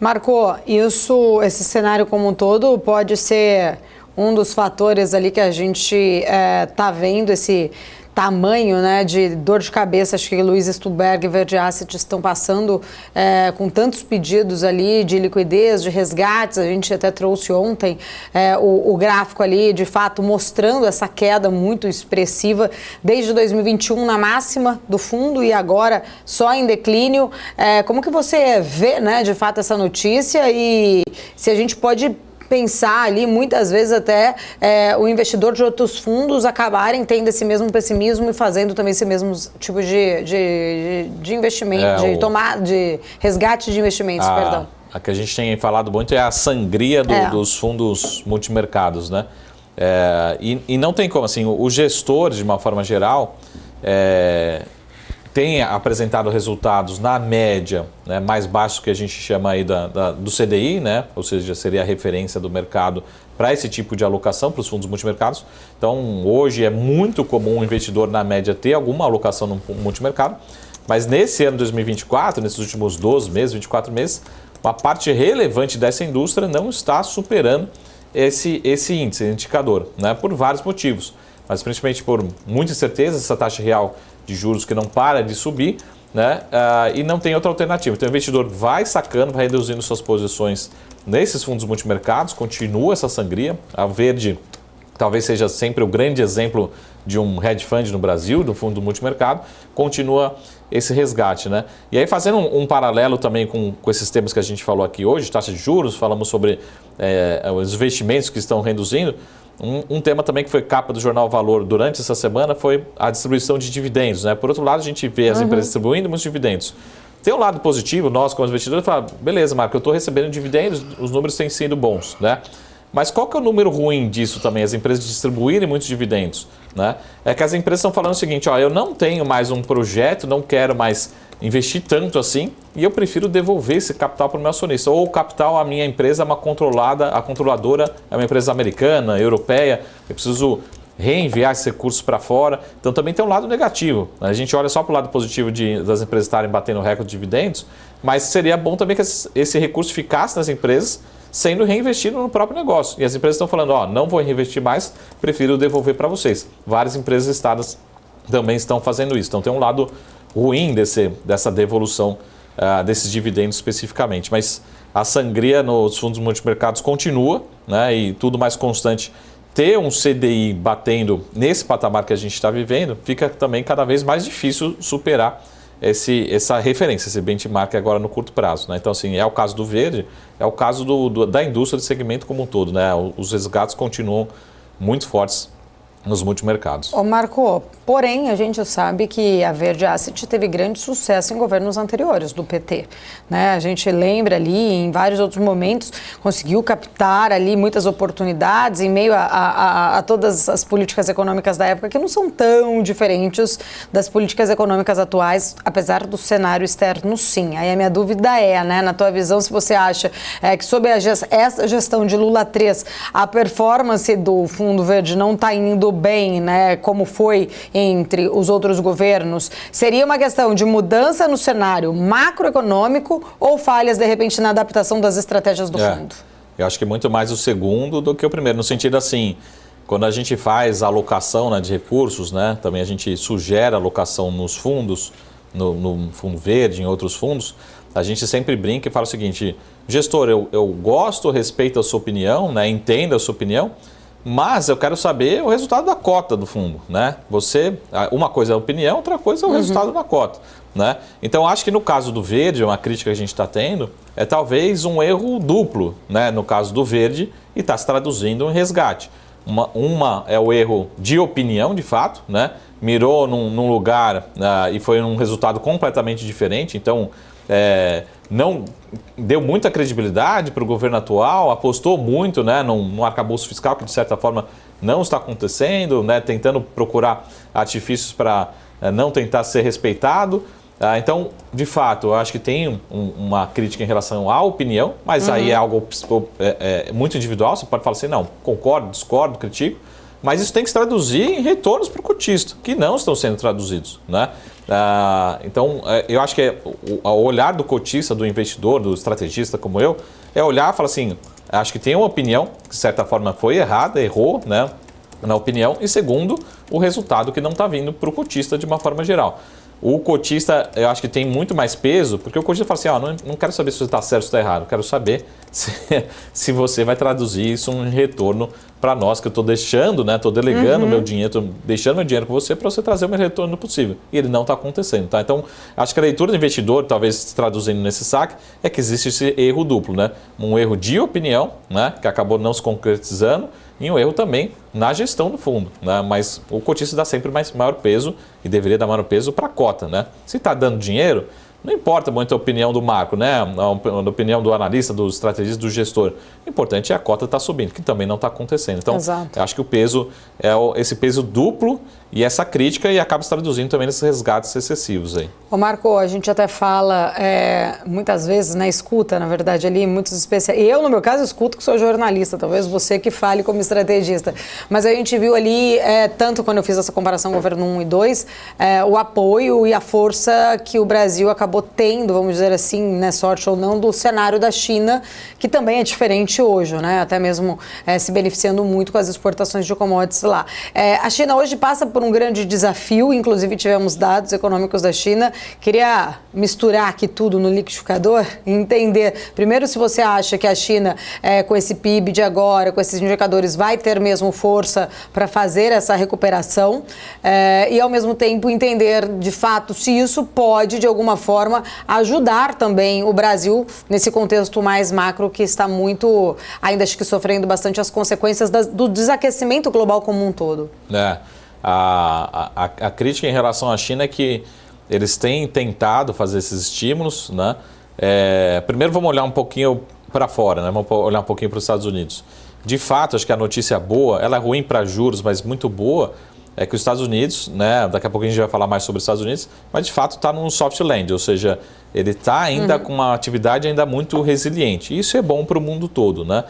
Marco, esse cenário como um todo pode ser um dos fatores ali que a gente está vendo esse tamanho, né, de dor de cabeça, acho que Luiz Stuhlberg e Verde Asset estão passando com tantos pedidos ali de liquidez, de resgates. A gente até trouxe ontem o gráfico ali, de fato, mostrando essa queda muito expressiva desde 2021 na máxima do fundo e agora só em declínio. Como que você vê, né, de fato, essa notícia e se a gente pode pensar ali, muitas vezes até o investidor de outros fundos acabarem tendo esse mesmo pessimismo e fazendo também esse mesmo tipo de investimento, de resgate de investimentos, perdão. A que a gente tem falado muito é a sangria dos fundos multimercados, né? E não tem como, assim, o gestor, de uma forma geral, tem apresentado resultados na média, né, mais baixos que a gente chama aí do CDI, né, ou seja, seria a referência do mercado para esse tipo de alocação para os fundos multimercados. Então, hoje é muito comum o investidor, na média, ter alguma alocação no multimercado, mas nesse ano 2024, nesses últimos 12 meses, 24 meses, uma parte relevante dessa indústria não está superando esse índice, esse indicador, né, por vários motivos, mas principalmente por muita incerteza, essa taxa real de juros que não para de subir, né? E não tem outra alternativa. Então o investidor vai sacando, vai reduzindo suas posições nesses fundos multimercados, continua essa sangria. A Verde talvez seja sempre o grande exemplo de um hedge fund no Brasil, do fundo multimercado, continua esse resgate, né? E aí, fazendo um paralelo também com esses temas que a gente falou aqui hoje, taxa de juros, falamos sobre os investimentos que estão reduzindo. Um tema também que foi capa do Jornal Valor durante essa semana foi a distribuição de dividendos, né? Por outro lado, a gente vê as empresas distribuindo muitos dividendos. Tem um lado positivo, nós como investidores, falamos, beleza, Marco, eu estou recebendo dividendos, os números têm sido bons, né? Mas qual que é o número ruim disso também, as empresas distribuírem muitos dividendos, né? É que as empresas estão falando o seguinte, eu não tenho mais um projeto, não quero mais investir tanto assim e eu prefiro devolver esse capital para o meu acionista. Ou o capital, a minha empresa é a controladora é uma empresa americana, europeia, eu preciso reenviar esses recursos para fora. Então também tem um lado negativo. A gente olha só para o lado positivo das empresas estarem batendo recorde de dividendos, mas seria bom também que esse recurso ficasse nas empresas sendo reinvestido no próprio negócio. E as empresas estão falando, não vou reinvestir mais, prefiro devolver para vocês. Várias empresas listadas também estão fazendo isso. Então tem um lado ruim dessa devolução desses dividendos especificamente. Mas a sangria nos fundos multimercados continua, né, e tudo mais constante. Ter um CDI batendo nesse patamar que a gente está vivendo, fica também cada vez mais difícil superar essa referência, esse benchmark agora no curto prazo, né? Então, assim, é o caso do Verde, é o caso da indústria de segmento como um todo, né? Os resgates continuam muito fortes nos multimercados. Marco, porém, a gente sabe que a Verde Asset teve grande sucesso em governos anteriores do PT, né? A gente lembra ali, em vários outros momentos, conseguiu captar ali muitas oportunidades em meio a todas as políticas econômicas da época, que não são tão diferentes das políticas econômicas atuais, apesar do cenário externo, sim. Aí a minha dúvida né, na tua visão, se você acha que sob essa gestão de Lula 3, a performance do Fundo Verde não está indo bem, né, como foi entre os outros governos, seria uma questão de mudança no cenário macroeconômico ou falhas, de repente, na adaptação das estratégias do fundo? Eu acho que muito mais o segundo do que o primeiro, no sentido assim, quando a gente faz a alocação, né, de recursos, né, também a gente sugere alocação nos fundos, no Fundo Verde, em outros fundos, a gente sempre brinca e fala o seguinte, gestor, eu gosto, respeito a sua opinião, né, entendo a sua opinião, mas eu quero saber o resultado da cota do fundo, né? Uma coisa é a opinião, outra coisa é o resultado da cota, né? Então, acho que no caso do Verde, uma crítica que a gente está tendo, é talvez um erro duplo, né? No caso do Verde, e está se traduzindo em resgate. Uma é o erro de opinião, de fato, né? Mirou num lugar e foi um resultado completamente diferente, então não deu muita credibilidade para o governo atual, apostou muito, né, num arcabouço fiscal que de certa forma não está acontecendo, né, tentando procurar artifícios para não tentar ser respeitado. Então, de fato, eu acho que tem uma crítica em relação à opinião, mas aí é algo muito individual, você pode falar assim, não, concordo, discordo, critico, Mas isso tem que se traduzir em retornos para o cotista, que não estão sendo traduzidos, né? Então, eu acho que o olhar do cotista, do investidor, do estrategista como eu, é olhar e falar assim, acho que tem uma opinião que de certa forma foi errada, errou, né, na opinião, e segundo, o resultado que não está vindo para o cotista de uma forma geral. O cotista, eu acho que tem muito mais peso, porque o cotista fala assim, não quero saber se você está certo ou está errado, quero saber se você vai traduzir isso em retorno para nós, que eu estou deixando, né? Estou delegando meu dinheiro, estou deixando meu dinheiro com você para você trazer o meu retorno possível. E ele não está acontecendo, tá? Então, acho que a leitura do investidor, talvez traduzindo nesse saque, é que existe esse erro duplo, né? Um erro de opinião, né? Que acabou não se concretizando, e um erro também na gestão do fundo, né? Mas o cotista dá sempre maior peso, e deveria dar maior peso para a cota, né? Se está dando dinheiro, não importa muito a opinião do macro, né? A opinião do analista, do estrategista, do gestor. O importante é a cota estar subindo, que também não está acontecendo. Então, eu acho que o peso é esse peso duplo e essa crítica, e acaba se traduzindo também nesses resgates excessivos aí. Ô Marco, a gente até fala muitas vezes, né, escuta, na verdade, ali, muitos especialistas. Eu, no meu caso, escuto que sou jornalista, talvez você que fale como estrategista. Mas a gente viu ali, tanto quando eu fiz essa comparação governo 1 e 2, o apoio e a força que o Brasil acabou tendo, vamos dizer assim, né, sorte ou não, do cenário da China, que também é diferente hoje, né? Até mesmo se beneficiando muito com as exportações de commodities lá. A China hoje passa por um grande desafio, inclusive tivemos dados econômicos da China. Queria misturar aqui tudo no liquidificador e entender, primeiro, se você acha que a China, com esse PIB de agora, com esses indicadores, vai ter mesmo força para fazer essa recuperação e, ao mesmo tempo, entender, de fato, se isso pode, de alguma forma, ajudar também o Brasil nesse contexto mais macro que está muito, ainda acho que sofrendo bastante as consequências do desaquecimento global como um todo. A crítica em relação à China é que eles têm tentado fazer esses estímulos, né? Primeiro vamos olhar um pouquinho para fora, né? Vamos olhar um pouquinho para os Estados Unidos. De fato, acho que a notícia boa, ela é ruim para juros, mas muito boa, é que os Estados Unidos, né? Daqui a pouco a gente vai falar mais sobre os Estados Unidos, mas de fato está num soft land, ou seja, ele está ainda com uma atividade ainda muito resiliente. Isso é bom para o mundo todo, né?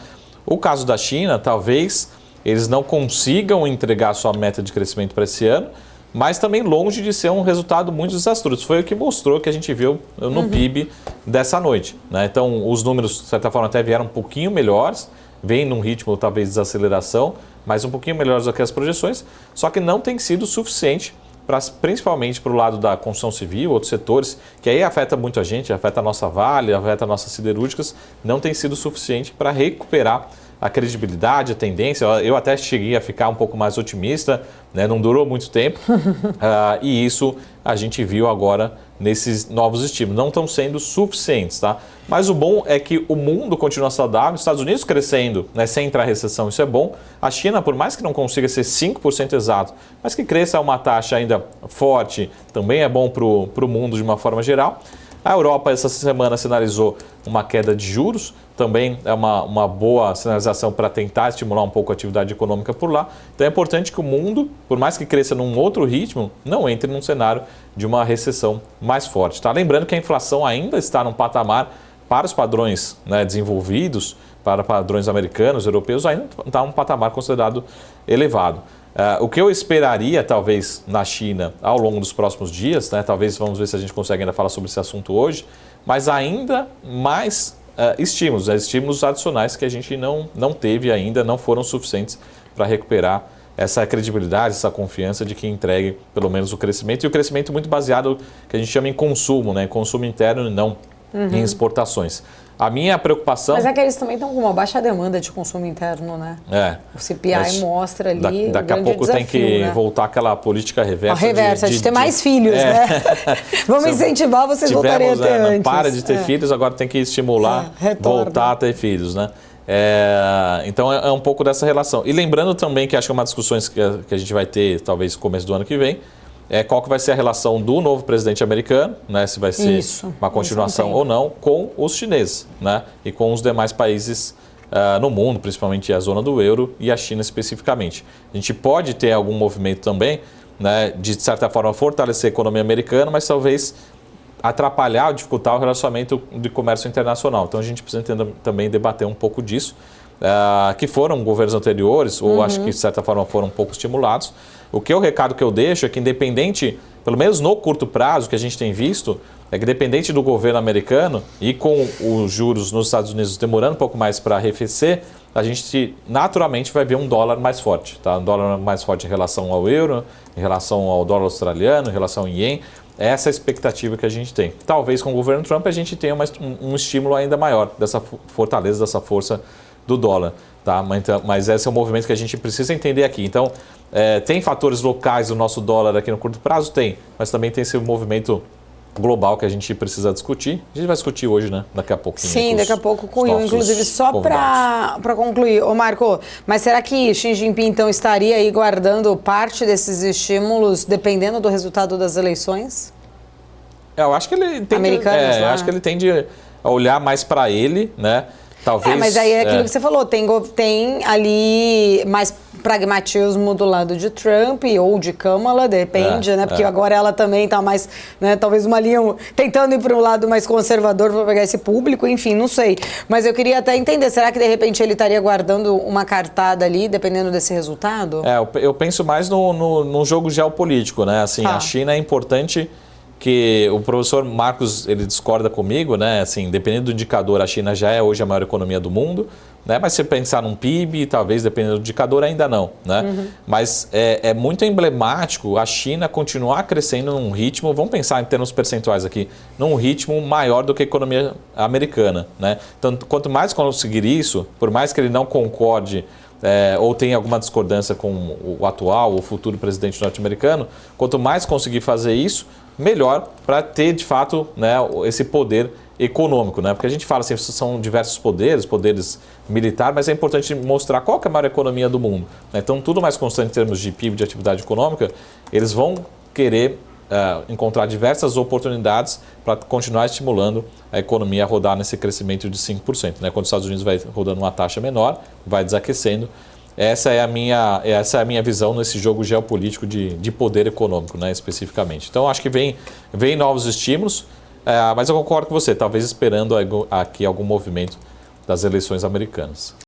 O caso da China, talvez eles não consigam entregar a sua meta de crescimento para esse ano, mas também longe de ser um resultado muito desastroso. Foi o que mostrou, que a gente viu no PIB dessa noite, né? Então, os números, de certa forma, até vieram um pouquinho melhores, vem num ritmo, talvez, de desaceleração, mas um pouquinho melhores do que as projeções, só que não tem sido suficiente, principalmente para o lado da construção civil, outros setores, que aí afeta muito a gente, afeta a nossa Vale, afeta nossas siderúrgicas, não tem sido suficiente para recuperar a credibilidade, a tendência. Eu até cheguei a ficar um pouco mais otimista, né? Não durou muito tempo, e isso a gente viu agora nesses novos estímulos. Não estão sendo suficientes, tá? Mas o bom é que o mundo continua saudável, os Estados Unidos crescendo, né, sem entrar em recessão, isso é bom. A China, por mais que não consiga ser 5% exato, mas que cresça a uma taxa ainda forte, também é bom para o mundo de uma forma geral. A Europa, essa semana, sinalizou uma queda de juros, também é uma boa sinalização para tentar estimular um pouco a atividade econômica por lá. Então é importante que o mundo, por mais que cresça num outro ritmo, não entre num cenário de uma recessão mais forte. Tá? Lembrando que a inflação ainda está num patamar, para os padrões, né, desenvolvidos, para padrões americanos, europeus, ainda está um patamar considerado elevado. O que eu esperaria, talvez, na China ao longo dos próximos dias, né, talvez vamos ver se a gente consegue ainda falar sobre esse assunto hoje, mas ainda mais estímulos, estímulos adicionais que a gente não teve ainda, não foram suficientes para recuperar essa credibilidade, essa confiança de que entregue pelo menos o crescimento, e o crescimento muito baseado, que a gente chama em consumo, né, consumo interno e não em exportações. A minha preocupação... Mas é que eles também estão com uma baixa demanda de consumo interno, né? O CPI mostra ali daqui a pouco desafio, tem que né? voltar aquela política reversa. A reversa, de ter mais filhos, né? Vamos incentivar vocês voltarem a ter antes. Não para de ter filhos, agora tem que estimular, voltar a ter filhos, né? Então é um pouco dessa relação. E lembrando também que acho que é uma discussão que a gente vai ter, talvez, no começo do ano que vem, qual que vai ser a relação do novo presidente americano, né, se vai ser uma continuação ou não, com os chineses, né, e com os demais países no mundo, principalmente a zona do euro e a China especificamente. A gente pode ter algum movimento também, né, de certa forma fortalecer a economia americana, mas talvez atrapalhar ou dificultar o relacionamento de comércio internacional. Então a gente precisa também debater um pouco disso, que foram governos anteriores, ou acho que de certa forma foram um pouco estimulados. O recado que eu deixo é que independente, pelo menos no curto prazo que a gente tem visto, é que independente do governo americano e com os juros nos Estados Unidos demorando um pouco mais para arrefecer, a gente naturalmente vai ver um dólar mais forte. Tá? Um dólar mais forte em relação ao euro, em relação ao dólar australiano, em relação ao ien. Essa é a expectativa que a gente tem. Talvez com o governo Trump a gente tenha um estímulo ainda maior dessa fortaleza, dessa força do dólar. Tá? Mas esse é o movimento que a gente precisa entender aqui. Então, tem fatores locais do nosso dólar aqui no curto prazo? Tem. Mas também tem esse movimento global que a gente precisa discutir. A gente vai discutir hoje, né? Daqui a pouquinho. Sim, daqui a pouco com o Rio. Inclusive, só para concluir, ô Marco, mas será que Xi Jinping então estaria aí guardando parte desses estímulos dependendo do resultado das eleições? Eu acho que ele tende, americanas, eu acho que ele tende a olhar mais para ele, né? Talvez, mas aí é aquilo que você falou, tem ali mais pragmatismo do lado de Trump ou de Kamala, depende, né? Porque agora ela também está mais, né, talvez uma linha, tentando ir para um lado mais conservador para pegar esse público, enfim, não sei. Mas eu queria até entender, será que de repente ele estaria guardando uma cartada ali, dependendo desse resultado? Eu penso mais no jogo geopolítico, né? Assim, a China é importante, que o professor Marcos, ele discorda comigo, né? Assim, dependendo do indicador, a China já é hoje a maior economia do mundo, né? Mas se pensar num PIB, talvez dependendo do indicador ainda não, né? Mas é muito emblemático a China continuar crescendo num ritmo, vamos pensar em termos percentuais aqui, num ritmo maior do que a economia americana, né? Então, quanto mais conseguir isso, por mais que ele não concorde ou tenha alguma discordância com o atual ou futuro presidente norte-americano, quanto mais conseguir fazer isso, melhor para ter, de fato, né, esse poder econômico. Né? Porque a gente fala assim, são diversos poderes militares, mas é importante mostrar qual que é a maior economia do mundo. Né? Então, tudo mais constante em termos de PIB, de atividade econômica, eles vão querer encontrar diversas oportunidades para continuar estimulando a economia a rodar nesse crescimento de 5%. Né? Quando os Estados Unidos vai rodando uma taxa menor, vai desaquecendo. Essa é a minha visão nesse jogo geopolítico de poder econômico, né, especificamente. Então, acho que vem novos estímulos, mas eu concordo com você, talvez esperando aqui algum movimento das eleições americanas.